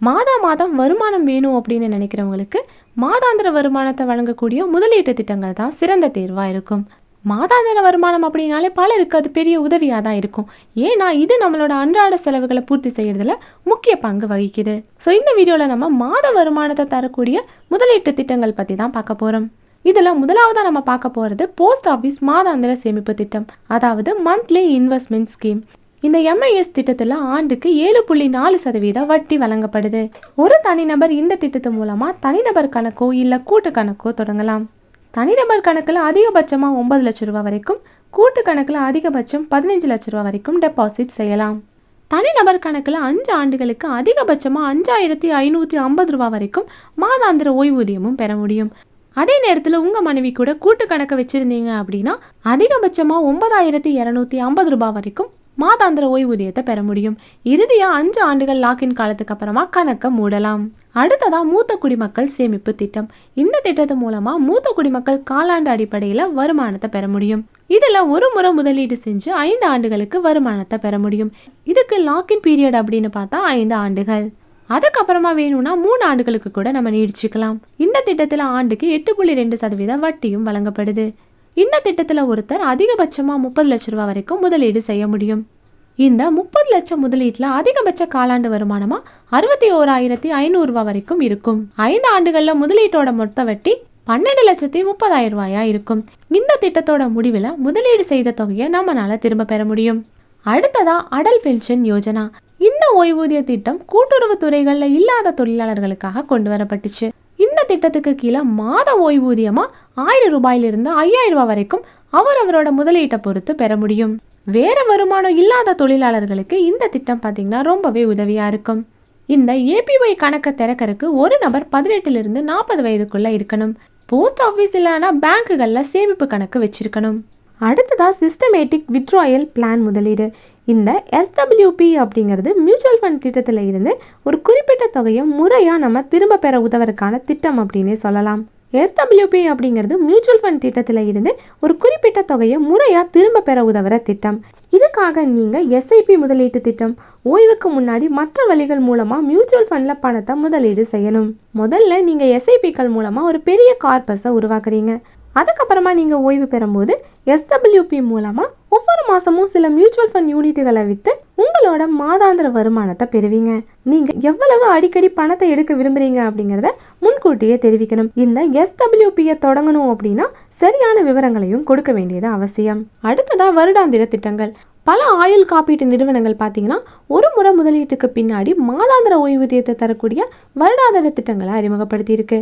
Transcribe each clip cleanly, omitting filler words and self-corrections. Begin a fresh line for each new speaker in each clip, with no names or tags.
மாதம் வருமானம் வேணும் அப்படின்னு நினைக்கிறவங்களுக்கு மாதாந்திர வருமானத்தை வழங்கக்கூடிய முதலீட்டு திட்டங்கள் தான் சிறந்த தேர்வாக இருக்கும். மாதாந்திர வருமானம் அப்படின்னாலே பலருக்கு அது பெரிய உதவியாக தான் இருக்கும். ஏன்னா இது நம்மளோட அன்றாட செலவுகளை பூர்த்தி செய்யறதுல முக்கிய பங்கு வகிக்குது. ஸோ இந்த வீடியோவில் நம்ம மாத வருமானத்தை தரக்கூடிய முதலீட்டு திட்டங்கள் பற்றி தான் பார்க்க போகிறோம். இதில் முதலாவதாக நம்ம பார்க்க போகிறது போஸ்ட் ஆஃபீஸ் மாதாந்திர சேமிப்பு திட்டம், அதாவது மந்த்லி இன்வெஸ்ட்மெண்ட் ஸ்கீம். இந்த எம்ஐஎஸ் திட்டத்தில் ஆண்டுக்கு 7.4% வட்டி வழங்கப்படுது. ஒரு தனிநபர் இந்த திட்டத்து மூலமாக தனிநபர் கணக்கோ இல்லை கூட்டு கணக்கோ தொடங்கலாம். தனிநபர் கணக்கில் அதிகபட்சமாக 9 லட்ச ரூபா வரைக்கும், கூட்டு கணக்கில் அதிகபட்சம் 15 லட்ச ரூபா வரைக்கும் டெபாசிட் செய்யலாம். தனிநபர் கணக்கில் 5 ஆண்டுகளுக்கு அதிகபட்சமாக 5550 ரூபா வரைக்கும் மாதாந்திர ஓய்வூதியமும் பெற முடியும். அதே நேரத்தில் உங்கள் மனைவி கூட கூட்டு கணக்கு வச்சுருந்தீங்க அப்படின்னா அதிகபட்சமாக 9250 ரூபா வரைக்கும் மாதாந்திர ஓய்வூதியத்தை பெற முடியும். இறுதியாக 5 ஆண்டுகள் லாக்இன் காலத்துக்கு அப்புறமா கணக்கை மூடலாம். அடுத்ததாக மூத்த குடிமக்கள் சேமிப்பு திட்டம். இந்த திட்டத்து மூலமாக மூத்த குடிமக்கள் காலாண்டு அடிப்படையில் வருமானத்தை பெற முடியும். இதில் ஒரு முறை முதலீடு செஞ்சு 5 ஆண்டுகளுக்கு வருமானத்தை பெற முடியும். இதுக்கு லாக்இன் பீரியட் அப்படின்னு பார்த்தா 5 ஆண்டுகள். அதுக்கப்புறமா வேணும்னா 3 ஆண்டுகளுக்கு கூட நம்ம நீடிச்சுக்கலாம். இந்த திட்டத்தில் ஆண்டுக்கு 8.2% வட்டியும் வழங்கப்படுது. இந்த திட்டத்தில் ஒருத்தர் அதிகபட்சமாக 30 லட்ச ரூபா வரைக்கும் முதலீடு செய்ய முடியும். இந்த 30 லட்சம் முதலீட்டில் அதிகபட்ச காலாண்டு வருமானமாக 61,500 ரூபா வரைக்கும் இருக்கும். 5 ஆண்டுகளில் முதலீட்டோட மொத்த வட்டி 12,30,000 ரூபாயா இருக்கும். இந்த திட்டத்தோட முடிவில் முதலீடு செய்த தொகையை நம்மளால திரும்ப பெற முடியும். அடுத்ததா அடல் பென்ஷன் யோஜனா. இந்த ஓய்வூதிய திட்டம் கூட்டுறவு துறைகளில் இல்லாத தொழிலாளர்களுக்காக கொண்டு வரப்பட்டுச்சு. இந்த திட்டத்துக்கு கீழே மாத ஓய்வூதியமா 1000 ரூபாயிலிருந்து 5000 ரூபாய் வரைக்கும் அவரவரோட முதலீட்டை பொறுத்து பெற முடியும். வேற வருமானம் இல்லாத தொழிலாளர்களுக்கு இந்த திட்டம் பார்த்தீங்கன்னா ரொம்பவே உதவியா இருக்கும். இந்த ஏபிஒய் கணக்கை திறக்கறதுக்கு ஒரு நபர் 18 40 வயதுக்குள்ள இருக்கணும். போஸ்ட் ஆஃபீஸ் இல்லைன்னா பேங்குகளில் சேமிப்பு கணக்கு வச்சிருக்கணும். அடுத்ததாக சிஸ்டமேட்டிக் வித்ட்ராயல் பிளான் முதலீடு. இந்த SWP அப்படிங்கிறது மியூச்சுவல் ஃபண்ட் திட்டத்தில் இருந்து ஒரு குறிப்பிட்ட தொகையை முறையாக நம்ம திரும்ப பெற உதவுறதுக்கான திட்டம் அப்படின்னே சொல்லலாம். SWP அப்படிங்கிறது மியூச்சுவல் ஃபண்ட் திட்டத்தில் இருந்து ஒரு குறிப்பிட்ட தொகையை முறையாக திரும்ப பெற உதவுற திட்டம். இதுக்காக நீங்கள் SIP முதலீட்டு திட்டம், ஓய்வுக்கு முன்னாடி மற்ற வழிகள் மூலமாக மியூச்சுவல் ஃபண்டில் பணத்தை முதலீடு செய்யணும். முதல்ல நீங்கள் SIPக்கள் மூலமாக ஒரு பெரிய கார்பஸை உருவாக்குறீங்க. அதுக்கப்புறமா நீங்கள் ஓய்வு பெறும்போது SWP மூலமாக ஒவ்வொரு மாதமும் சில மியூச்சுவல் ஃபண்ட் யூனிட்டுகளை விற்று உங்களோட மாதாந்திர வருமானத்தை பெறுவீங்க. நீங்கள் எவ்வளவு அடிக்கடி பணத்தை எடுக்க விரும்புகிறீங்க அப்படிங்கிறத முன்கூட்டியே தெரிவிக்கணும். இந்த SWPயை தொடங்கணும் அப்படின்னா சரியான விவரங்களையும் கொடுக்க வேண்டியது அவசியம். அடுத்ததாக வருடாந்திர திட்டங்கள். பல ஆயுள் காப்பீட்டு நிறுவனங்கள் பார்த்தீங்கன்னா ஒரு முறை முதலீட்டுக்கு பின்னாடி மாதாந்திர ஓய்வூதியத்தை தரக்கூடிய வருடாந்திர திட்டங்களை அறிமுகப்படுத்தியிருக்கு.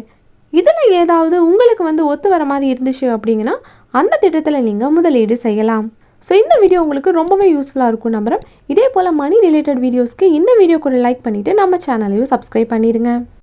இதில் ஏதாவது உங்களுக்கு ஒத்து வர மாதிரி இருந்துச்சு அப்படிங்கன்னா அந்த திட்டத்தில் நீங்கள் முதலீடு செய்யலாம். ஸோ இந்த வீடியோ உங்களுக்கு ரொம்பவே யூஸ்ஃபுல்லாக இருக்கும் நம்புகிறேன். இதே போல் மணி ரிலேட்டட் வீடியோஸ்க்கு இந்த வீடியோ கூட லைக் பண்ணிவிட்டு நம்ம சேனலையும் சப்ஸ்கிரைப் பண்ணிடுங்க.